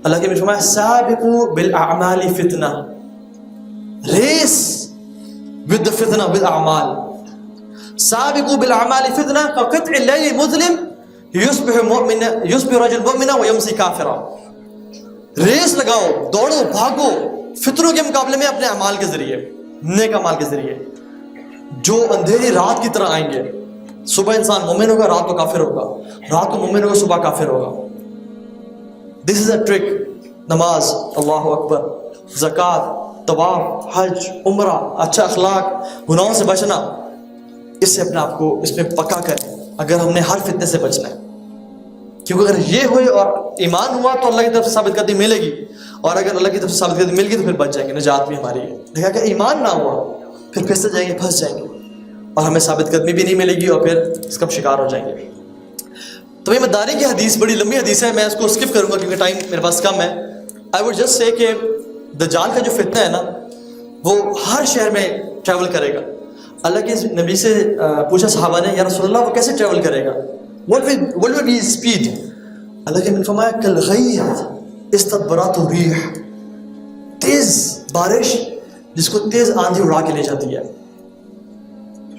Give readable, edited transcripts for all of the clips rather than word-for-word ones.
اللہ کے نبی نے فرمایا سابقوا بالاعمال فتنہ, race with the fitna, with اعمال. سابقوا بالاعمال فتنہ كقطع الليل مظلم يصبح رجل مؤمنا ويمسي كافرا. ریس لگاؤ, دوڑو, بھاگو فتنوں کے مقابلے میں اپنے اعمال کے ذریعے, نیک اعمال کے ذریعے, جو اندھیری رات کی طرح آئیں گے. صبح انسان مومن ہوگا, رات کو کافر ہوگا, رات کو مومن ہوگا, صبح کافر ہوگا. دس از اے ٹرک. نماز, اللہ اکبر, زکوٰۃ, طواف, حج, عمرہ, اچھا اخلاق, گناہوں سے بچنا, اس سے اپنے آپ کو اس میں پکا کریں اگر ہم نے ہر فتنے سے بچنا ہے. کیونکہ اگر یہ ہوئے اور ایمان ہوا تو اللہ کی طرف سے ثابت قدمی ملے گی, اور اگر اللہ کی طرف سے ثابت قدمی مل گئی تو پھر بچ جائیں گے, نجات بھی ہماری ہے. دیکھا کہ ایمان نہ ہوا پھر پھنستے جائیں گے, پھنس جائیں گے, اور ہمیں ثابت قدمی بھی نہیں ملے گی, اور پھر اس کا شکار ہو جائیں گے. تو یہ مداری کی حدیث بڑی لمبی حدیث ہے, میں اس کو اسکپ کروں گا کیونکہ ٹائم میرے پاس کم ہے. آئی وڈ جسٹ سے کہ دجال کا جو فتنہ ہے نا وہ ہر شہر میں ٹریول کرے گا. اللہ کے نبی سے پوچھا صحابہ نے, یا رسول اللہ وہ کیسے ٹریول کرے گا, what will be his speed. اللہ کے نبی نے فرمایا کالغیث استدبرت الريح, تیز بارش جس کو تیز آندھی اڑا کے لے جاتی ہے.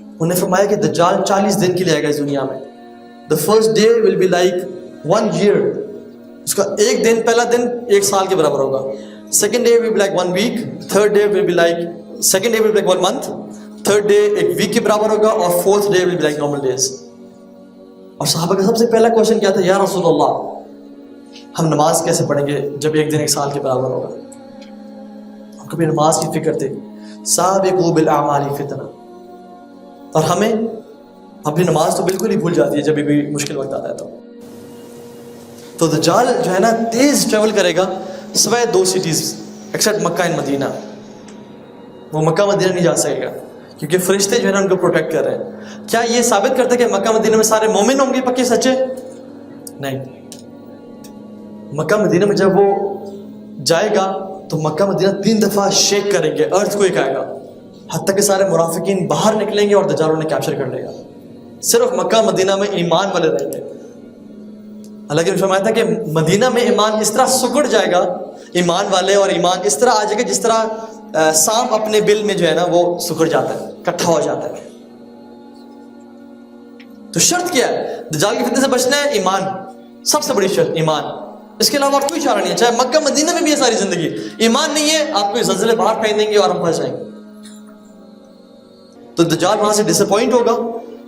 انہوں نے فرمایا کہ دجال 40 دن کے لیے آئے گا اس دنیا میں. The first day will be like 1 year. اس کا ایک دن, پہلا دن 1 سال کے برابر ہوگا. Second day will be like 1 week. Third day will be like, second day will be like 1 month. Third day ایک week کے برابر ہوگا, اور fourth day will be like normal days. اور صحابہ کا سب سے پہلا کوشچن کیا تھا, یا رسول اللہ ہم نماز کیسے پڑھیں گے جب ایک دن 1 سال کے برابر ہوگا. ہم کبھی نماز کی فکر تھی. سابقوا بالاعمال فتنہ. اور ہمیں اپنی نماز تو بالکل ہی بھول جاتی ہے جب بھی مشکل وقت آتا ہے. تو دجال جو ہے نا تیز ٹریول کرے گا سوائے 2 سٹیز ایکسیپٹ مکہ اینڈ مدینہ. وہ مکہ مدینہ نہیں جا سکے گا کیونکہ فرشتے جو ہے نا ان کو پروٹیکٹ کر رہے ہیں. کیا یہ ثابت کرتا ہے کہ مکہ مدینہ میں سارے مومن ہوں گے پکے سچے؟ نہیں. مکہ مدینہ میں جب وہ جائے گا تو مکہ مدینہ 3 دفعہ شیک کریں گے, ارتھ کوئک آئے گا, حتیٰ کہ سارے منافقین باہر نکلیں گے اور دجال انہیں کیپچر کر لے گا. صرف مکہ مدینہ میں ایمان والے رہیں گے. اللہ کے فرمایا تھا کہ مدینہ میں ایمان اس طرح سکڑ جائے گا, ایمان والے اور ایمان اس طرح آ جائے گا جس طرح سانپ اپنے بل میں جو ہے نا وہ سکڑ جاتا ہے, اکٹھا ہو جاتا ہے. تو شرط کیا ہے دجال کے فتنے سے بچنا ہے؟ ایمان, سب سے بڑی شرط ایمان. اس کے علاوہ اور کوئی چارہ نہیں ہے. چاہے مکہ مدینہ میں بھی ہے ساری زندگی, ایمان نہیں ہے آپ کو زلزلے باہر پھینک دیں گے اور ہم پھنس جائیں گے. تو دجال وہاں سے ڈس اپوائنٹ ہوگا,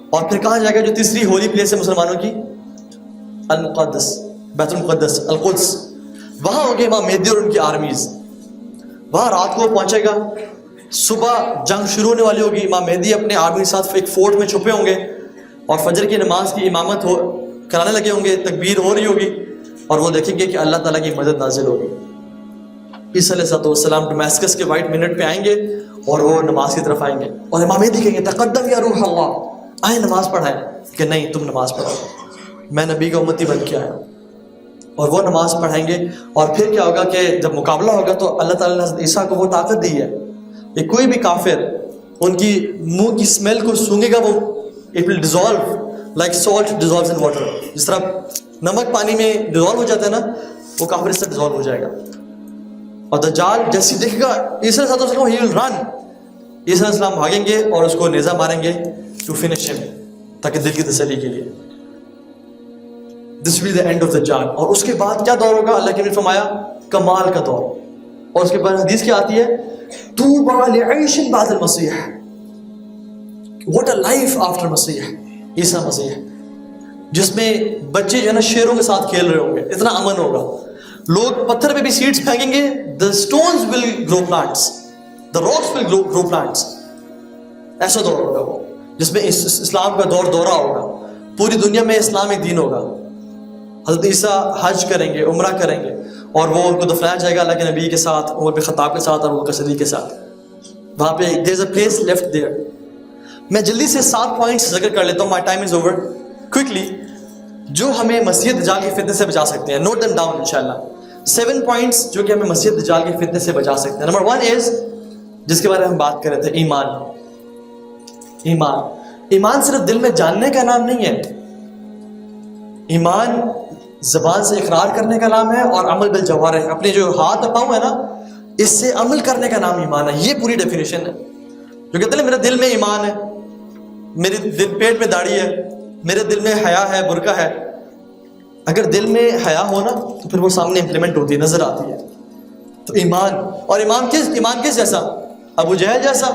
اور پھر کہاں جائے گا جو تیسری ہولی پلیس ہے مسلمانوں کی, المقدس, بیت المقدس, القدس. وہاں ہوں گے امام مہدی اور ان کی آرمیز. وہاں رات کو پہنچے گا, صبح جنگ شروع ہونے والی ہوگی, امام مہدی اپنے آرمی کے ساتھ ایک فورٹ میں چھپے ہوں گے, اور فجر کی نماز کی امامت کرانے لگے ہوں گے, تکبیر ہو رہی ہوگی, اور وہ دیکھیں گے کہ اللہ تعالیٰ کی مدد نازل ہوگی. عیسیٰ علیہ السلام ڈمیسکس کے وائٹ منٹ پہ آئیں گے اور وہ نماز کی طرف آئیں گے, اور امام مہدی کہیں گے تقدم یا روح اللہ, آئیں نماز پڑھائیں. کہ نہیں تم نماز پڑھو, میں نبی کا امتی بن کے آیا. اور وہ نماز پڑھائیں گے. اور پھر کیا ہوگا کہ جب مقابلہ ہوگا تو اللہ تعالیٰ نے حضرت عیسیٰ کو وہ طاقت دی ہے کہ کوئی بھی کافر ان کی منہ کی اسمیل کو سونگے گا, وہ it will dissolve like salt dissolves in water. جس طرح نمک پانی میں ڈیزالو ہو جاتا ہے نا, وہ کافر اس سے ڈیزالو ہو جائے گا. اور دجال جیسے دیکھے گا عیسیٰ علیہ السلام, ہی ول رن. عیسیٰ علیہ السلام بھاگیں گے اور اس کو نیزہ ماریں گے ٹو فنش ہم, تاکہ دل کی تسلی کے لیے. This will be the end of Dajjal. اور اس کے بعد کیا دور ہوگا؟ اللہ کے نے فرمایا کمال کا دور. اور اس کے بعد حدیث کیا آتی ہے, طوبی لعیش بعد المسیح, واٹ اے لائف آفٹر مسیح, عیسیٰ مسیح, جس میں بچے جو ہے نا شیروں کے ساتھ کھیل رہے ہوں گے, اتنا امن ہوگا. لوگ پتھر پہ بھی سیڈز پھینکیں گے, the stones will grow plants, the rocks will grow plants. ایسا دور ہوگا وہ جس میں اسلام کا دورہ ہوگا. پوری دنیا میں اسلام ایک دین ہوگا. حضرت عیسیٰ حج کریں گے, عمرہ کریں گے, اور وہ ان کو دفنایا جائے گا اللہ کے نبی کے ساتھ, عمر بن خطاب کے ساتھ, اور ابوبکر صدیق کے ساتھ. وہاں پہ there is a place left there. میں جلدی سے 7 پوائنٹس ذکر کر لیتا ہوں, my time is over, quickly, جو ہمیں مسیح دجال کے فتنے سے بچا سکتے ہیں. نوٹ them down انشاءاللہ. 7 پوائنٹس جو کہ ہمیں مسیح دجال کے فتنے سے بچا سکتے ہیں. نمبر 1 is, جس کے بارے میں ہم بات کر رہے تھے, ایمان. ایمان صرف دل میں جاننے کا نام نہیں ہے. ایمان زبان سے اقرار کرنے کا نام ہے اور عمل بالجوارح، اپنے جو ہاتھ اور پاؤں ہے نا اس سے عمل کرنے کا نام ایمان ہے. یہ پوری ڈیفینیشن ہے. جو کہتے ہیں میرے دل میں ایمان ہے، میرے دل پیٹ میں داڑھی ہے، میرے دل میں حیا ہے، برقع ہے. اگر دل میں حیا ہو نا تو پھر وہ سامنے امپلیمنٹ ہوتی ہے، نظر آتی ہے. تو ایمان، اور ایمان کس جیسا؟ ابو جہل جیسا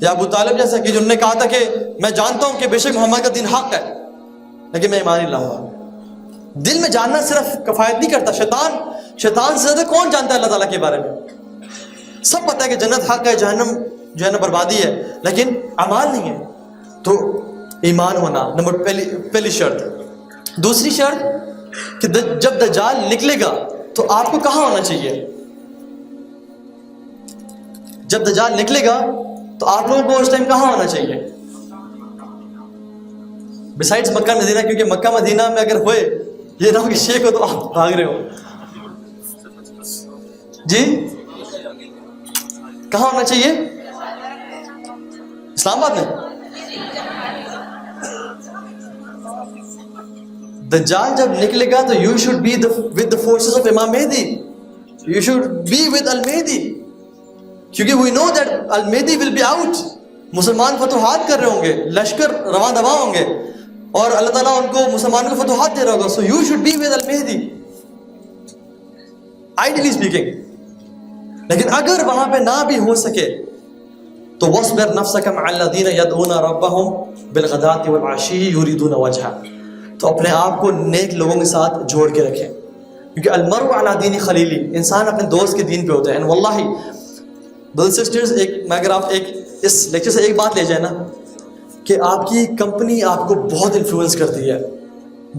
یا ابو طالب جیسا کہ جنہوں نے کہا تھا کہ میں جانتا ہوں کہ بے شک محمد کا دین حق ہے لیکن میں ایمان نہیں لاؤں گا. دل میں جاننا صرف کفایت نہیں کرتا. شیطان سے زیادہ کون جانتا ہے اللہ تعالیٰ کے بارے میں؟ سب پتہ ہے کہ جنت حق ہے، جہنم جو ہے نا بربادی ہے، لیکن اعمال نہیں ہے. تو ایمان ہونا نمبر پہلی شرط. دوسری شرط کہ جب دجال نکلے گا تو آپ کو کہاں ہونا چاہیے؟ جب دجال نکلے گا تو آپ لوگوں کو اس ٹائم کہاں ہونا چاہیے؟ بسائڈز مکہ مدینہ، کیونکہ مکہ مدینہ میں اگر ہوئے یہ نہ ہو کہ شیخ ہو تو آپ بھاگ رہے ہو. جی کہاں ہونا چاہیے؟ اسلام آباد میں. دجال جب نکلے گا تو you should be with the forces of Imam Mahdi, you should be with Al Mahdi, کیونکہ we know that Al Mahdi will be out. مسلمان فتوحات کر رہے ہوں گے، لشکر رواں دواں ہوں گے اور اللہ تعالیٰ ان کو مسلمانوں کو فتوحات دے رہا ہوگا. So you should be with Al Mahdi ideally speaking. لیکن اگر وہاں پہ نہ بھی ہو سکے تو وَاصْبِرْ نَفْسَكَ مَعَ الَّذِينَ يَدْعُونَ رَبَّهُمْ بِالْغَدَاةِ وَالْعَشِيِّ يُرِيدُونَ وَجْهَهُ. تو اپنے آپ کو نیک لوگوں کے ساتھ جوڑ کے رکھیں، کیونکہ المرء علی دین خلیلی، انسان اپنے دوست کے دین پہ ہوتا ہے. واللہ برادرز سسٹرز، اگر آپ اس لیکچر سے ایک بات لے جائیں نا کہ آپ کی کمپنی آپ کو بہت انفلوئنس کرتی ہے.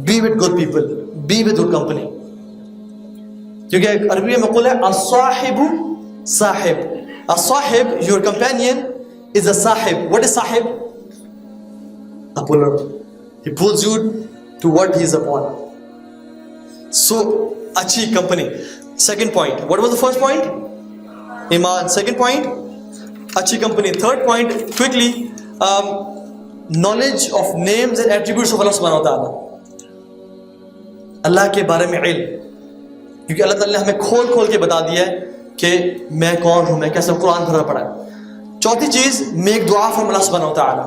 Be with good people, be with good company, کیونکہ عربی میں مقول ہے الصاحب صاحب. الصاحب your companion is a صاحب. What is صاحب? A puller. He pulls you to what he is upon. So اچھی company. Second point. What was the first point? ایمان. Second point اچھی company. Third point quickly knowledge of names and attributes of Allah subhanahu wa ta'ala. اللہ کے بارے میں علم، کیونکہ اللہ تعالیٰ نے ہمیں کھول کھول کے بتا دیا ہے کہ میں کون ہوں، میں کیسا. قرآن بھرا پڑا ہے. چوتھی چیز میک دعا فرام اللہ سبحانہ و تعالیٰ.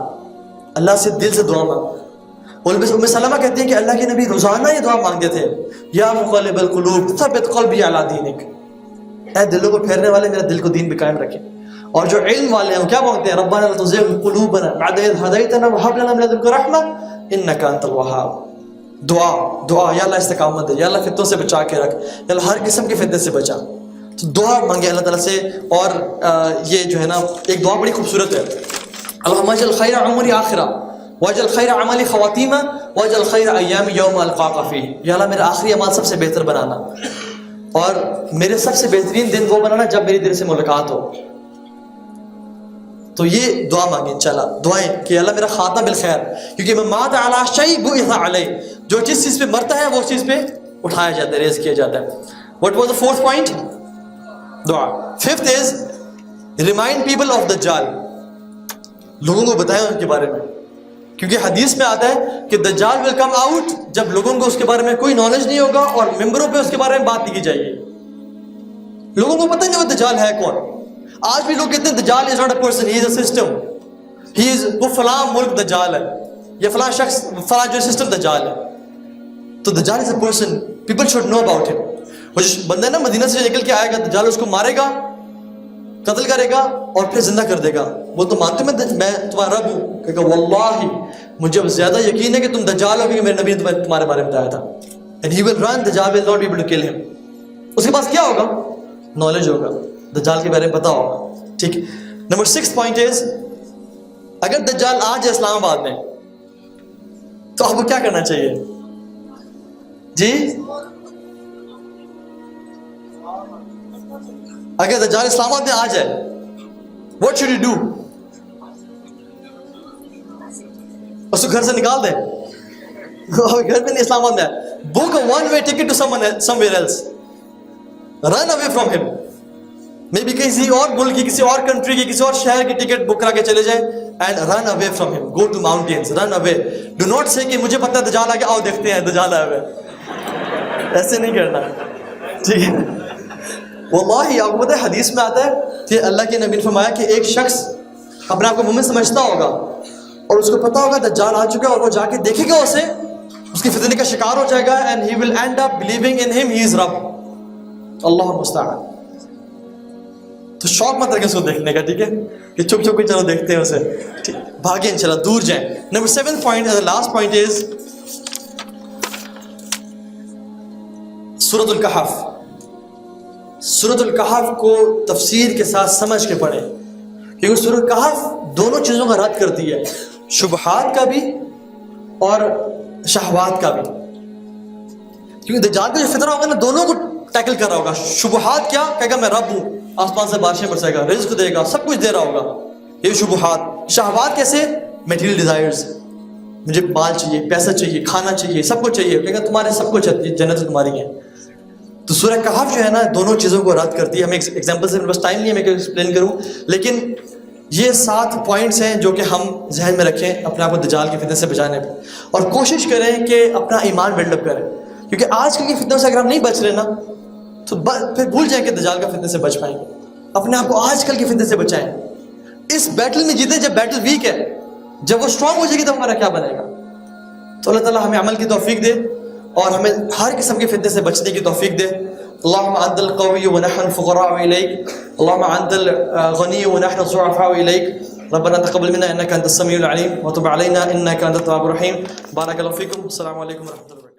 اللہ سے دل سے دعا مانگ. ام سلمہ کہتے ہیں کہ اللہ کے نبی روزانہ یہ دعا مانگتے تھے، یا مقلب القلوب ثبت قلبی علی دینک، اے دلوں کو پھیرنے والے میرا دل کو دین پہ قائم رکھے. اور جو علم والے ہیں وہ کیا مانگتے ہیں؟ ربنا لا تزغ قلوبنا بعد إذ هديتنا وهب لنا من لدنك رحمة إنك أنت الوهاب. دعا یا اللہ استقامت دے، یا اللہ فتنوں سے بچا کے رکھ، یا اللہ ہر قسم کے فتنے سے بچا. تو دعا مانگے اللہ تعالیٰ سے. اور یہ جو ہے نا ایک دعا بڑی خوبصورت ہے، اللہم اجعل خیر عمری آخرہ واجعل خیر عملی خواتیمہ واجعل خیر ایام یوم القاک فیہ. یا اللہ میرا آخری اعمال سب سے بہتر بنانا اور میرے سب سے بہترین دن وہ بنانا جب میری دل سے ملاقات ہو. تو یہ دعا مانگیں انشاءاللہ، دعائیں کہ اللہ میرا خاتمہ بالخیر، کیونکہ من مات علی شیء بعث علیہ، جو جس چیز پہ مرتا ہے وہ اس چیز پہ اٹھایا جاتا ہے، ریز کیا جاتا ہے. What was the fourth point? دعا. Fifth is remind people of دجال. لوگوں کو بتائیں ان کے بارے میں، کیونکہ حدیث میں آتا ہے کہ دجال will come out جب لوگوں کو اس کے بارے میں کوئی نالج نہیں ہوگا اور ممبروں پہ اس کے بارے میں بات نہیں کی جائے گی. لوگوں کو پتہ نہیں وہ دجال ہے کون. آج بھی لوگ کہتے ہیں دجال is not a person, he is a system. He is وہ فلاں ملک دجال ہے، یا فلاں شخص فلاں جو سسٹم دجال ہے. تو دجال is a person, people should know about him. وہ جو بندہ ہے نا مدینہ سے نکل کے آئے گا، دجال اس کو مارے گا، قتل کرے گا اور پھر زندہ کر دے گا. وہ تو مانتے میں تمہارا رب ہوں، کہے گا واللہ مجھے اب زیادہ یقین ہے کہ تم دجال ہو، کیونکہ میرے نبی نے تمہارے بارے میں بتایا تھا. And he will run, دجال will not be able to kill him. اس کے پاس کیا ہوگا؟ نالج ہوگا، دجال کے بارے میں پتا ہوگا. ٹھیک. نمبر 6 پوائنٹ از اگر دجال آ جائے اسلام آباد میں تو آپ کو کیا کرنا چاہیے؟ جی اگر دجال اسلام آباد میں آ جائے what should you do؟ اس کو گھر سے نکال دیں. گھر میں نہیں، اسلام آباد میں ہے. book a one way ticket to somewhere else. run away from him. Maybe کسی اور ملک کی، کسی اور کنٹری کی، کسی اور شہر کی ٹکٹ بک کرا کے چلے جائیں and run away from him. go to mountains, run away. do not say کہ مجھے پتہ ہے دجال آ گیا، آؤ دیکھتے ہیں دجال آیا ہوا ہے. ایسے نہیں کرنا, ٹھیک ہے. واللہ آپ کو پتہ ہے حدیث میں آتا ہے کہ اللہ کے نبی نے فرمایا کہ ایک شخص اپنے آپ کو مومن سمجھتا ہوگا اور اس کو پتہ ہوگا دجال آ چکا ہے, اور وہ جا کے دیکھے گا اسے, اس کی فتنے کا شکار ہو جائے گا, and he will end up believing in him he از رب. اللہ المستعان. تو شوق مت رکھیں اس کو دیکھنے کا, ٹھیک ہے, کہ چھپ چھپ کے چلو دیکھتے ہیں اسے, بھاگیں انشاءاللہ, دور جائیں. Number 7 point, last point is سورۃ الکہف. سورۃ الکہف کو تفسیر کے ساتھ سمجھ کے پڑھیں, کیونکہ سورۃ الکہف دونوں چیزوں کا رد کرتی ہے, شبہات کا بھی اور شہوات کا بھی. کیونکہ دجال کا جو فتنہ ہوگا نا, دونوں کو ٹیکل کر رہا ہوگا. شبہات کیا کہے گا, میں رب ہوں, آسمان سے بارشیں برسائے گا, رزق دے گا, سب کچھ دے رہا ہوگا, یہ شبہات. شہوات کیسے, میٹیریل ڈیزائرز, مجھے مال چاہیے, پیسہ چاہیے, کھانا چاہیے, سب کچھ چاہیے, کہے گا تمہارے سب کچھ ہے, جنت تمہاری ہے. تو سورہ کہف جو ہے نا دونوں چیزوں کو رد کرتی ہے. ہمیں ایگزامپل سے بس ٹائم نہیں ہے میں ایکسپلین کروں, لیکن یہ 7 پوائنٹس ہیں جو کہ ہم ذہن میں رکھیں اپنے آپ کو دجال کے فتنے سے بچانے پہ, اور کوشش کریں کہ اپنا ایمان بلڈ اپ کریں. کیونکہ آج کل کی فتنوں سے اگر ہم نہیں بچ رہے نا تو پھر بھول جائیں کہ دجال کا فتنے سے بچ پائیں گے. اپنے آپ کو آج کل کے فتنے سے بچائیں. اس بیٹل میں جیتے, جب بیٹل ویک ہے, جب وہ اسٹرانگ ہو جائے گی تو ہمارا کیا بنے گا. تو اللہ تعالیٰ ہمیں عمل کی توفیق دے اور ہمیں ہر قسم کے فتنے سے بچنے کی توفیق دے. اللهم انت القوي ونحن الفقراء اليك, اللهم انت الغني ونحن الضعفاء اليك, ربنا تقبل منا انك انت السميع العليم وتب علينا انك انت التواب الرحيم. بارك الله فيكم, السلام عليكم ورحمه الله وبركاته.